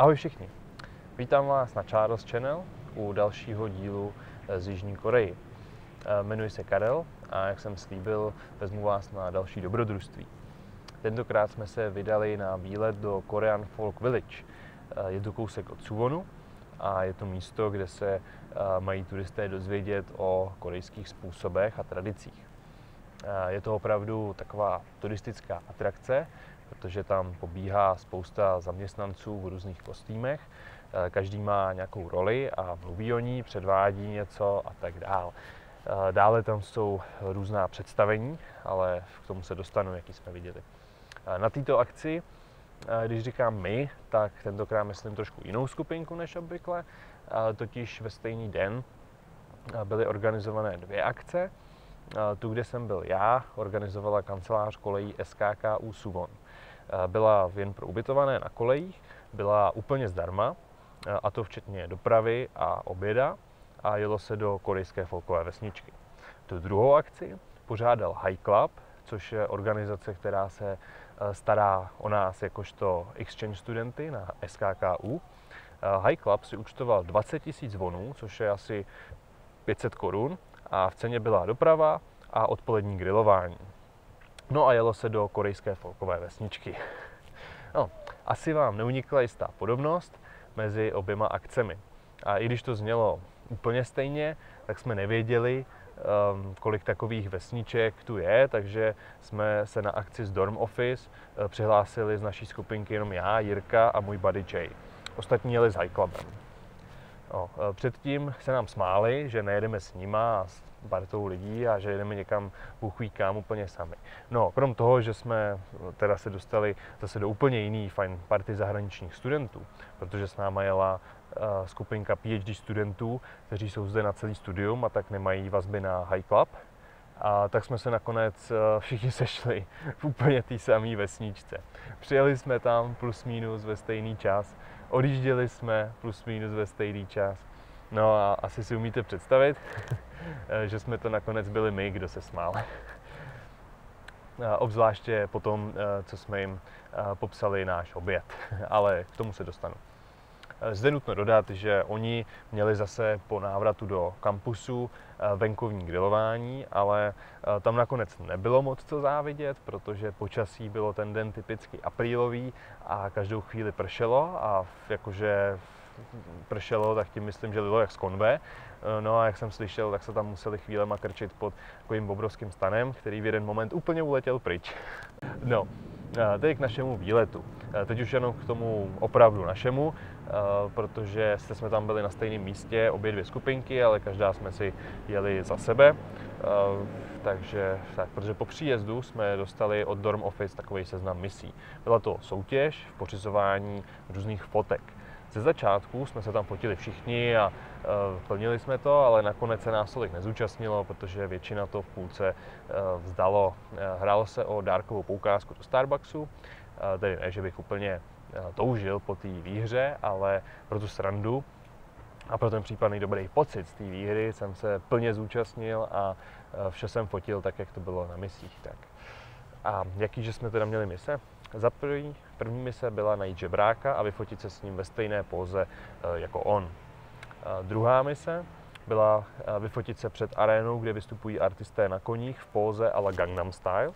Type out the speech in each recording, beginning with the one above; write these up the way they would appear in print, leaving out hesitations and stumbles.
Ahoj všichni, vítám vás na Charles Channel u dalšího dílu z Jižní Koreji. Jmenuji se Karel a jak jsem slíbil, vezmu vás na další dobrodružství. Tentokrát jsme se vydali na výlet do Korean Folk Village. Je to kousek od Suwonu a je to místo, kde se mají turisté dozvědět o korejských způsobech a tradicích. Je to opravdu taková turistická atrakce, protože tam pobíhá spousta zaměstnanců v různých kostýmech. Každý má nějakou roli a mluví o ní, předvádí něco a tak dál. Dále tam jsou různá představení, ale k tomu se dostanu, jaký jsme viděli. Na této akci, když říkám my, tak tentokrát myslím trošku jinou skupinku než obvykle, totiž ve stejný den byly organizované dvě akce. Tu, kde jsem byl já, organizovala kancelář kolejí SKKU Suwon. Byla jen pro ubytované na kolejích, byla úplně zdarma, a to včetně dopravy a oběda, a jelo se do korejské folkové vesničky. Tu druhou akci pořádal High Club, což je organizace, která se stará o nás jakožto exchange studenty na SKKU. High Club si účtoval 20 000 wonů, což je asi 500 korun, a v ceně byla doprava a odpolední grilování. No a jelo se do korejské folkové vesničky. No, asi vám neunikla jistá podobnost mezi oběma akcemi. A i když to znělo úplně stejně, tak jsme nevěděli, kolik takových vesniček tu je, takže jsme se na akci z Dorm Office přihlásili z naší skupinky jenom já, Jirka a můj buddy Jay. Ostatní jeli s High Clubem. No, předtím se nám smáli, že nejedeme s nima a s partou lidí a že jedeme někam bůh ví kam úplně sami. No, krom toho, že jsme teda se dostali zase do úplně jiný fajn party zahraničních studentů, protože s náma jela skupinka PhD studentů, kteří jsou zde na celý studium a tak nemají vazby na High Club. A tak jsme se nakonec všichni sešli v úplně té samé vesničce. Přijeli jsme tam plus minus ve stejný čas, odjížděli jsme plus minus ve stejný čas. No a asi si umíte představit, že jsme to nakonec byli my, kdo se smál. Obzvláště po tom, co jsme jim popsali náš oběd, ale k tomu se dostanu. Zde nutno dodat, že oni měli zase po návratu do kampusu venkovní grilování, ale tam nakonec nebylo moc co závidět, protože počasí bylo ten den typicky aprílový a každou chvíli pršelo, a jakože pršelo, tak tím myslím, že lilo jak z konve. No a jak jsem slyšel, tak se tam museli chvílema krčit pod takovým obrovským stanem, který v jeden moment úplně uletěl pryč. No, teď k našemu výletu. Teď už jenom k tomu opravdu našemu, protože jsme tam byli na stejném místě, obě dvě skupinky, ale každá jsme si jeli za sebe. Protože po příjezdu jsme dostali od Dorm Office takový seznam misí. Byla to soutěž v pořizování různých fotek. Ze začátku jsme se tam fotili všichni a plnili jsme to, ale nakonec se nás tolik nezúčastnilo, protože většina to v půlce vzdalo. Hrálo se o dárkovou poukázku do Starbucksu, tedy ne, že bych úplně toužil po té výhře, ale pro tu srandu a pro ten případný dobrý pocit z té výhry jsem se plně zúčastnil a vše jsem fotil tak, jak to bylo na misích. Tak. A jakýže jsme teda měli mise? Za první mise byla najít žebráka a vyfotit se s ním ve stejné póze jako on. Druhá mise byla vyfotit se před arénou, kde vystupují artisté na koních v póze a la Gangnam Style.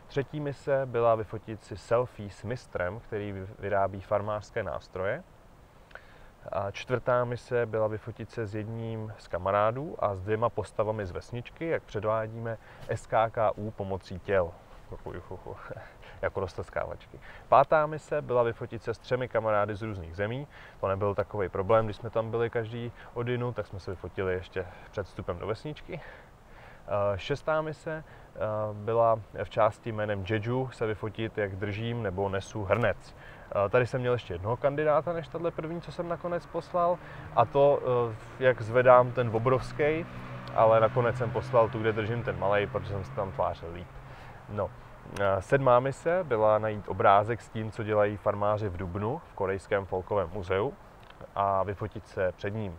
Třetí mise byla vyfotit si selfie s mistrem, který vyrábí farmářské nástroje. A čtvrtá mise byla vyfotit se s jedním z kamarádů a s dvěma postavami z vesničky, jak předvádíme SKKU pomocí těl. Jako roztleskávačky. Pátá mise byla vyfotit se s 3 kamarády z různých zemí. To nebyl takový problém, když jsme tam byli každý od jinu, tak jsme se vyfotili ještě před vstupem do vesničky. Šestá mise byla v části jménem Jeju se vyfotit, jak držím nebo nesu hrnec. Tady jsem měl ještě jednoho kandidáta než tato první, co jsem nakonec poslal, a to, jak zvedám ten obrovský, ale nakonec jsem poslal tu, kde držím ten malej, protože jsem se tam tvářil líp. No. Sedmá mise byla najít obrázek s tím, co dělají farmáři v Dubnu v Korejském folkovém muzeu a vyfotit se před ním.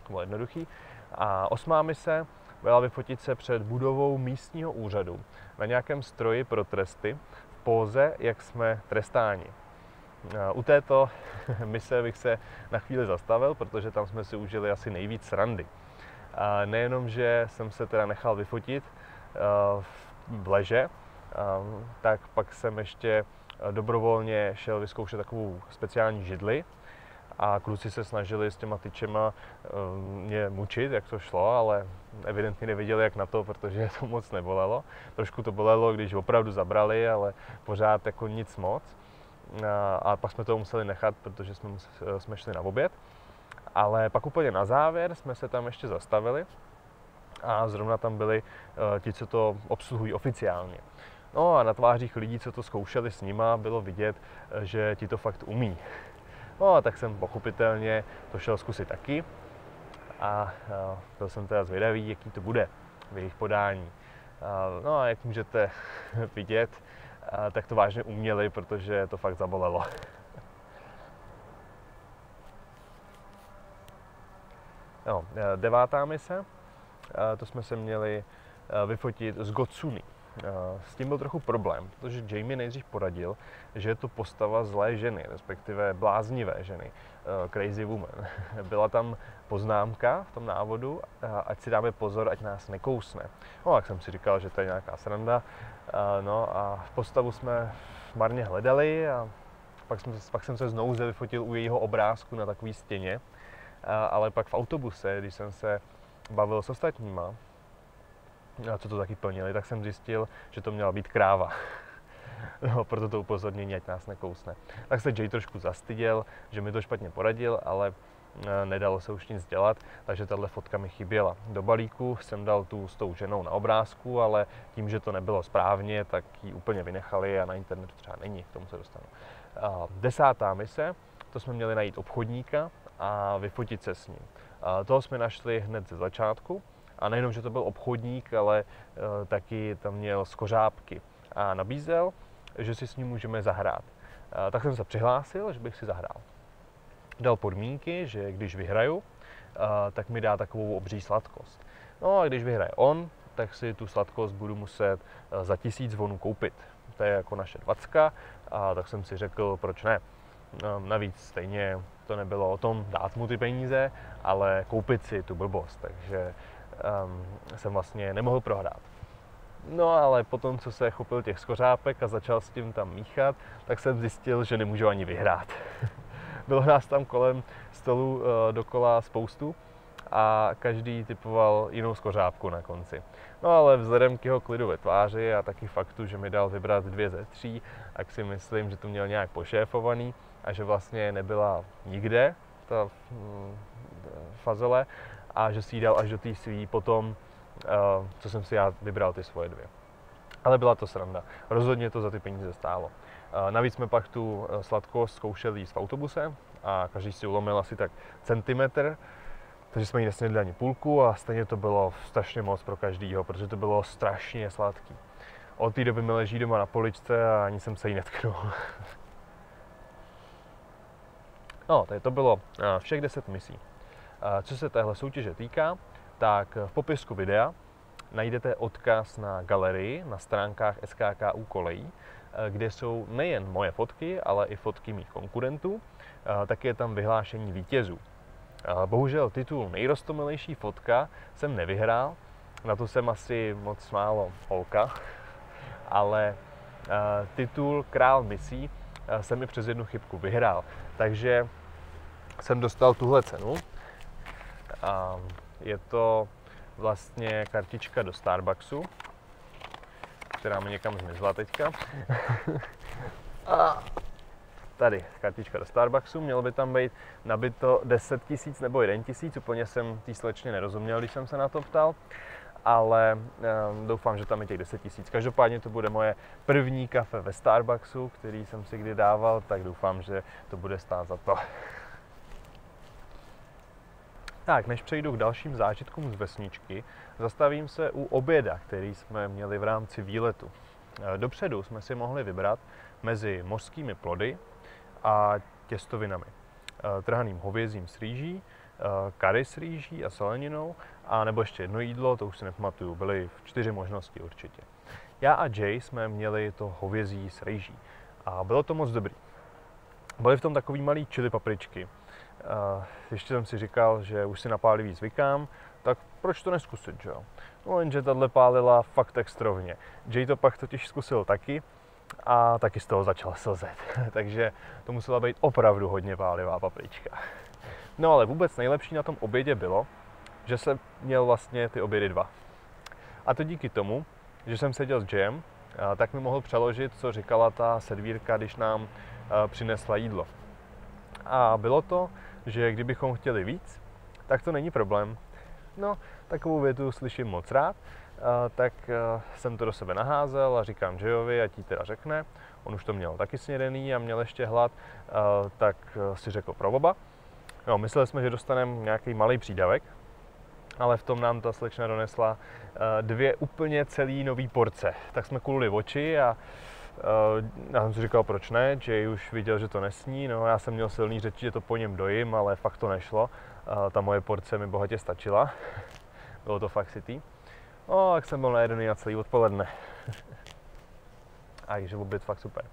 To bylo jednoduchý. A osmá mise byla vyfotit se před budovou místního úřadu na nějakém stroji pro tresty v póze, jak jsme trestáni. U této mise bych se na chvíli zastavil, protože tam jsme si užili asi nejvíc srandy. Nejenom, že jsem se teda nechal vyfotit v leže, tak pak jsem ještě dobrovolně šel vyzkoušet takovou speciální židli a kluci se snažili s těma tyčema mě mučit, jak to šlo, ale evidentně nevěděli, jak na to, protože to moc nebolelo. Trošku to bolelo, když opravdu zabrali, ale pořád jako nic moc. A pak jsme to museli nechat, protože jsme šli na oběd. Ale pak úplně na závěr jsme se tam ještě zastavili a zrovna tam byli ti, co to obsluhují oficiálně. No a na tvářích lidí, co to zkoušeli s nima, bylo vidět, že ti to fakt umí. No a tak jsem pochopitelně to šel zkusit taky a byl jsem teda zvědavý, jaký to bude v jejich podání. No a jak můžete vidět, tak to vážně uměli, protože to fakt zabolelo. No, 9. mise, to jsme se měli vyfotit z Gotsuni. S tím byl trochu problém, protože Jamie nejdřív poradil, že je to postava zlé ženy, respektive bláznivé ženy, crazy woman. Byla tam poznámka v tom návodu, ať si dáme pozor, ať nás nekousne. No, tak jsem si říkal, že to je nějaká sranda. No a postavu jsme marně hledali a pak jsem se znovu vyfotil u jejího obrázku na takové stěně. Ale pak v autobuse, když jsem se bavil s ostatníma, co to taky plnili, tak jsem zjistil, že to měla být kráva. No, proto to upozornění, ať nás nekousne. Tak se Jay trošku zastyděl, že mi to špatně poradil, ale nedalo se už nic dělat, takže tahle fotka mi chyběla. Do balíku jsem dal tu s tou ženou na obrázku, ale tím, že to nebylo správně, tak ji úplně vynechali a na internetu třeba není, k tomu se dostanu. 10. mise, to jsme měli najít obchodníka a vyfotit se s ním. Toho jsme našli hned ze začátku a nejenom, že to byl obchodník, ale taky tam měl skořápky a nabízel, že si s ním můžeme zahrát. Tak jsem se přihlásil, že bych si zahrál. Dal podmínky, že když vyhraju, tak mi dá takovou obří sladkost. No a když vyhraje on, tak si tu sladkost budu muset za 1000 wonů koupit. To je jako naše 20, a tak jsem si řekl, proč ne. Navíc stejně to nebylo o tom dát mu ty peníze, ale koupit si tu blbost, takže jsem vlastně nemohl prohrát. No ale potom, co se chopil těch skořápek a začal s tím tam míchat, tak jsem zjistil, že nemůžu ani vyhrát. Bylo nás tam kolem stolu dokola spoustu a každý typoval jinou skořápku na konci. No ale vzhledem k jeho klidu ve tváři a taky faktu, že mi dal vybrat 2 ze 3, tak si myslím, že to měl nějak pošéfovaný a že vlastně nebyla nikde ta fazole a že si ji dal až do té svý potom, co jsem si já vybral ty svoje 2. Ale byla to sranda. Rozhodně to za ty peníze stálo. Navíc jsme pak tu sladkost zkoušeli jíst v autobuse a každý si ulomil asi tak centimetr, takže jsme jí nesnědli ani půlku a stejně to bylo strašně moc pro každýho, protože to bylo strašně sladký. Od té doby mi leží doma na poličce a ani jsem se jí netknul. No, tady to bylo všech 10 misí. Co se téhle soutěže týká, tak v popisku videa najdete odkaz na galerii na stránkách SKKU kolejí, kde jsou nejen moje fotky, ale i fotky mých konkurentů, taky je tam vyhlášení vítězů. Bohužel titul nejroztomilejší fotka jsem nevyhrál, na to jsem asi moc málo holka, ale titul Král misí jsem mi přes jednu chybku vyhrál, takže jsem dostal tuhle cenu. Je to vlastně kartička do Starbucksu, která mi někam zmizla teďka. A tady kartička do Starbucksu, mělo by tam být nabito 10 000 nebo 1 000, úplně jsem tý slečně nerozuměl, když jsem se na to ptal, ale doufám, že tam je těch 10 000. Každopádně to bude moje první kafe ve Starbucksu, který jsem si kdy dával, tak doufám, že to bude stát za to. Tak, než přejdu k dalším zážitkům z vesničky, zastavím se u oběda, který jsme měli v rámci výletu. Dopředu jsme si mohli vybrat mezi mořskými plody a těstovinami. Trhaným hovězím s rýží, curry s rýží a zeleninou, a nebo ještě jedno jídlo, to už si nepamatuju, byly 4 možnosti určitě. Já a Jay jsme měli to hovězí s rýží a bylo to moc dobrý. Byly v tom takový malý chili papričky. Ještě jsem si říkal, že už si na pálivý zvykám, tak proč to neskusit, že jo? No jenže tahle pálila fakt extrovně. Jay to pak totiž zkusil taky a taky z toho začal slzet. Takže to musela být opravdu hodně pálivá paprička. No ale vůbec nejlepší na tom obědě bylo, že jsem měl vlastně ty obědy dva. A to díky tomu, že jsem seděl s Jayem, tak mi mohl přeložit, co říkala ta servírka, když nám přinesla jídlo. A bylo to, že kdybychom chtěli víc, tak to není problém. No, takovou větu slyším moc rád, tak jsem to do sebe naházel a říkám Jayovi, ať jí teda řekne. On už to měl taky snědený a měl ještě hlad, tak si řekl pro oba. No, mysleli jsme, že dostaneme nějaký malý přídavek, ale v tom nám ta slečna donesla dvě úplně celý nový porce. Tak jsme kulili oči a já jsem si říkal, proč ne, Jay už viděl, že to nesní, no já jsem měl silný řeči, že to po něm dojím, ale fakt to nešlo. Ta moje porce mi bohatě stačila, bylo to fakt sytý. No, tak jsem byl najedený na celý odpoledne. A takže oběd fakt super.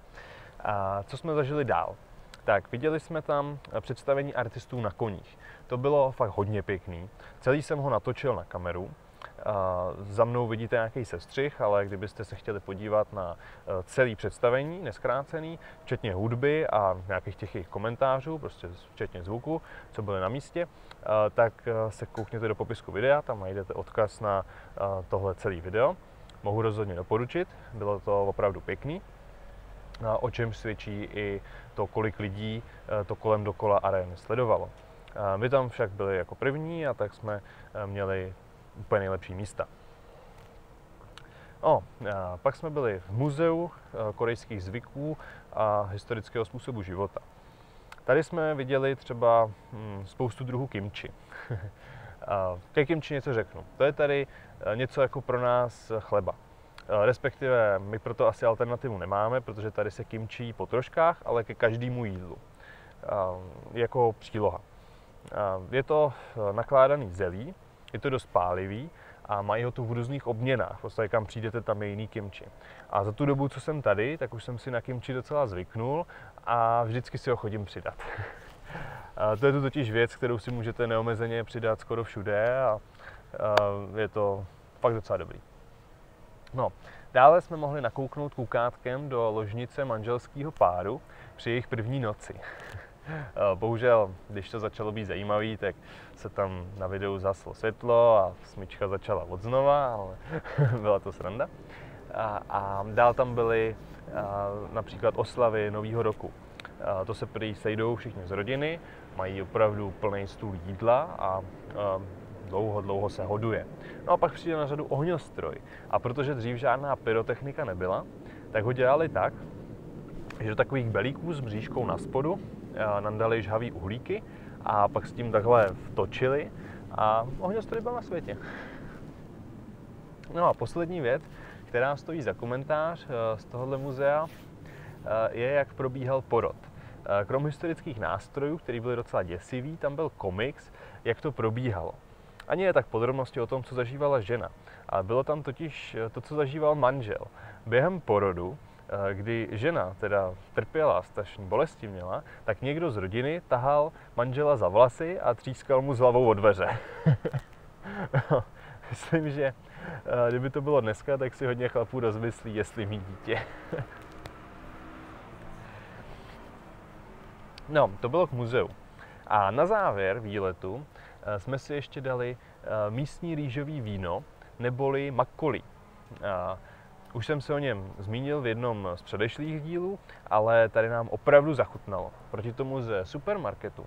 A co jsme zažili dál? Tak, viděli jsme tam představení artistů na koních. To bylo fakt hodně pěkný. Celý jsem ho natočil na kameru. Za mnou vidíte nějaký sestřih, ale kdybyste se chtěli podívat na celý představení, neskrácený, včetně hudby a nějakých těch jejich komentářů, prostě včetně zvuku, co byly na místě, tak se koukněte do popisku videa, tam najdete odkaz na tohle celý video. Mohu rozhodně doporučit, bylo to opravdu pěkný. O čem svědčí i to, kolik lidí to kolem dokola arény sledovalo. My tam však byli jako první a tak jsme měli úplně nejlepší místa. Pak jsme byli v muzeu korejských zvyků a historického způsobu života. Tady jsme viděli třeba spoustu druhů kimchi. Ke kimchi něco řeknu. To je tady něco jako pro nás chleba. Respektive my proto asi alternativu nemáme, protože tady se kimchi po troškách, ale ke každému jídlu. Jako příloha. Je to nakládaný zelí, je to dost pálivý a mají ho tu v různých obměnách. Prostě kam přijdete, tam je jiný kimchi. A za tu dobu, co jsem tady, tak už jsem si na kimchi docela zvyknul a vždycky si ho chodím přidat. To je tu totiž věc, kterou si můžete neomezeně přidat skoro všude a je to fakt docela dobrý. No, dále jsme mohli nakouknout koukátkem do ložnice manželského páru při jejich první noci. Bohužel, když to začalo být zajímavý, tak se tam na videu zaslo světlo a smyčka začala odznova, ale byla to sranda. A dál tam byly například oslavy Nového roku. To se prý sejdou všichni z rodiny, mají opravdu plný stůl jídla a dlouho se hoduje. No a pak přijde na řadu ohňostroj. A protože dřív žádná pyrotechnika nebyla, tak ho dělali tak, že do takových belíků s mřížkou na spodu nandali žhavý uhlíky a pak s tím takhle vtočili a ohňostroj byl na světě. No a poslední věc, která stojí za komentář z tohohle muzea, je, jak probíhal porod. Krom historických nástrojů, který byly docela děsivý, tam byl komiks, jak to probíhalo. Ani je tak podrobnosti o tom, co zažívala žena, ale bylo tam totiž to, co zažíval manžel. Během porodu, kdy žena teda trpěla, strašný bolesti měla, tak někdo z rodiny tahal manžela za vlasy a třískal mu s hlavou o dveře. No, myslím, že kdyby to bylo dneska, tak si hodně chlapů rozmyslí, jestli mít dítě. No, to bylo k muzeu. A na závěr výletu jsme si ještě dali místní rýžový víno, neboli makkolí. Už jsem se o něm zmínil v jednom z předešlých dílů, ale tady nám opravdu zachutnalo. Proti tomu ze supermarketu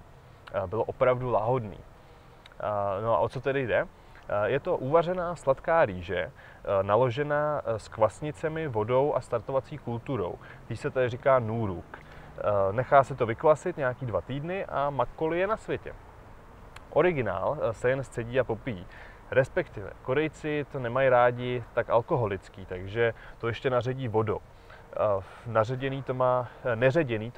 bylo opravdu lahodný. No a o co tedy jde? Je to uvařená sladká rýže, naložená s kvasnicemi, vodou a startovací kulturou. Tý se tady říká nůruk. Nechá se to vykvasit nějaký 2 týdny a makkoli je na světě. Originál se jen scedí a popíjí. Respektive, Korejci to nemají rádi tak alkoholický, takže to ještě naředí vodou. Neředěný to má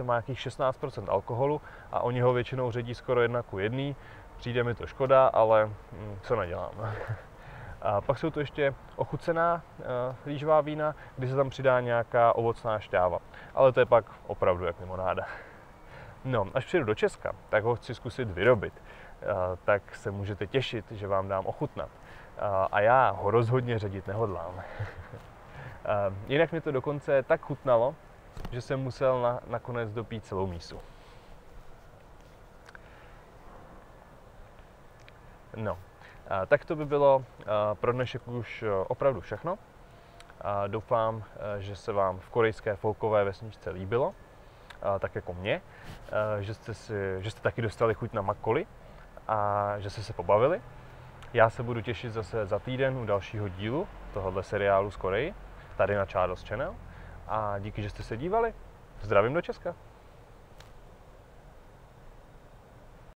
nějakých 16% alkoholu a oni ho většinou ředí skoro 1:1. Přijde mi to škoda, ale co nedělám. A pak jsou to ještě ochucená rýžová vína, kdy se tam přidá nějaká ovocná šťáva. Ale to je pak opravdu jak limonáda. No, až přijedu do Česka, tak ho chci zkusit vyrobit. Tak se můžete těšit, že vám dám ochutnat. A já ho rozhodně ředit nehodlám. Jinak mi to dokonce tak chutnalo, že jsem musel nakonec dopít celou mísu. No, tak to by bylo pro dnešek už opravdu všechno. Doufám, že se vám v korejské folkové vesničce líbilo, tak jako mě, že jste taky dostali chuť na makgeolli a že jste se pobavili. Já se budu těšit zase za týden u dalšího dílu tohohle seriálu z Koreji, tady na Charles Channel. A díky, že jste se dívali. Zdravím do Česka.